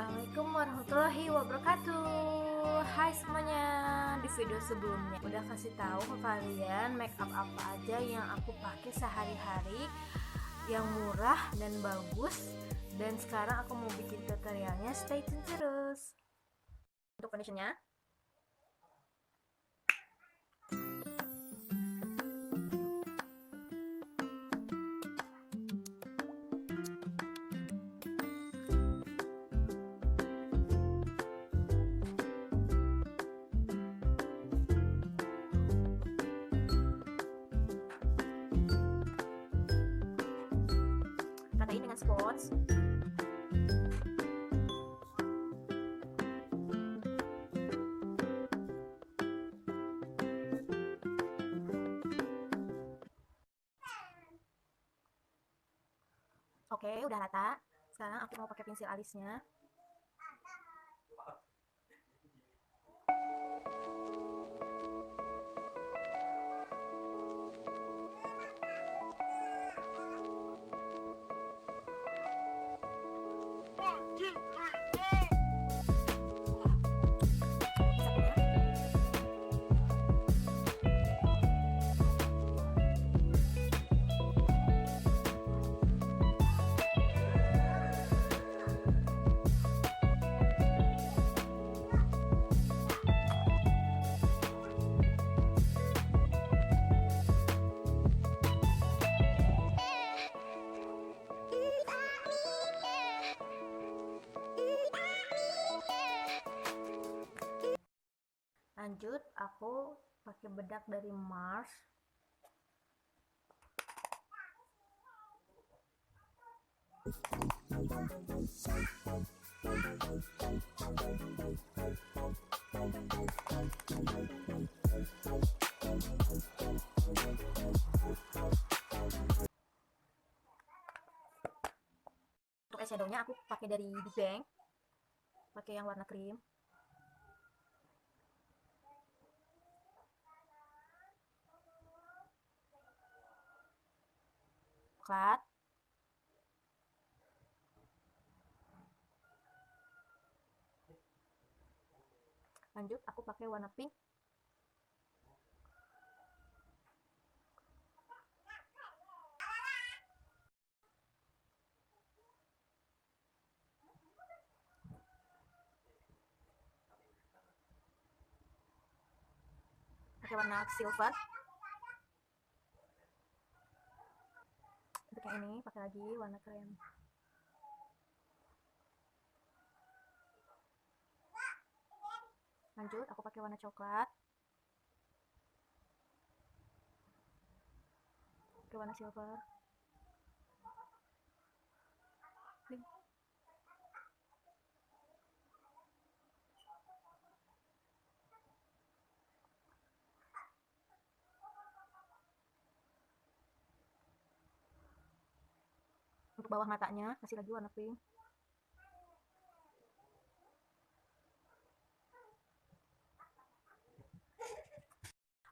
Assalamualaikum warahmatullahi wabarakatuh. Hai semuanya. Di video sebelumnya udah kasih tahu ke kalian make up apa aja yang aku pakai sehari-hari, yang murah dan bagus. Dan sekarang aku mau bikin tutorialnya, stay tune terus. Untuk foundationnya, ratain dengan spons. Oke, udah rata. Sekarang aku mau pakai pensil alisnya. Lanjut, aku pakai bedak dari Mars. Untuk eyeshadownya aku pakai dari bikin, pakai yang warna krim. Coklat. Lanjut, aku pakai warna pink. Pakai warna silver. Untuk yang ini pakai lagi warna krem. Lanjut, aku pakai warna coklat. Pakai warna silver. Nih. Untuk bawah matanya kasih lagi warna pink.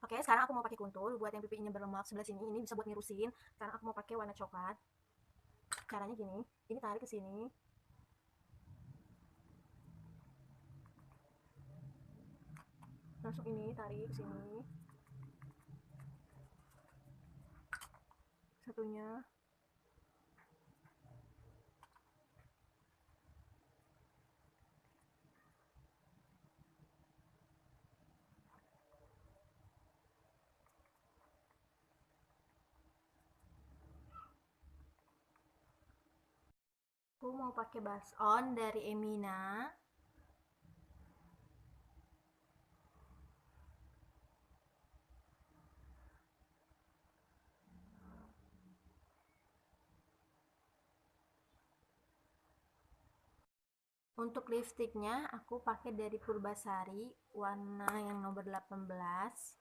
Oke, sekarang aku mau pakai contour. Buat yang pipinya berlemak sebelah sini, ini bisa buat ngirusin. Sekarang aku mau pakai warna coklat. Caranya gini, ini tarik ke sini. Langsung ini tarik ke sini. Satunya. Aku mau pakai blush on dari Emina. Untuk lipstiknya aku pakai dari Purbasari, warna yang nomor 18.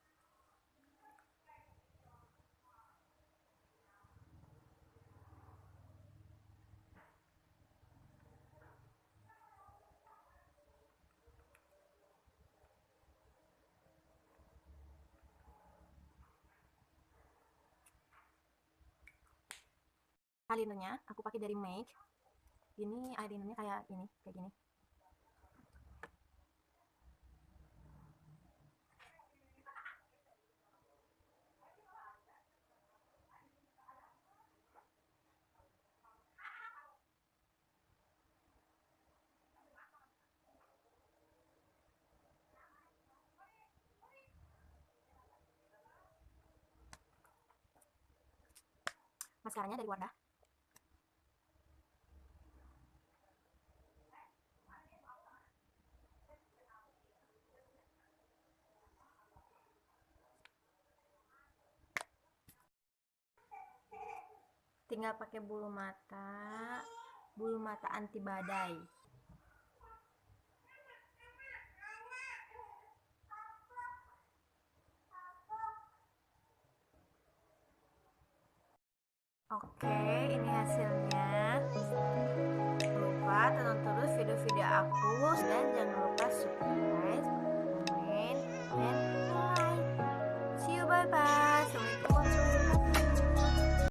Eyelinernya aku pakai dari Make. Ini eyelinernya kayak gini. maskaranya dari Wardah. Tinggal pakai bulu mata anti badai. Oke, ini hasilnya. Jangan lupa tonton terus video-video aku dan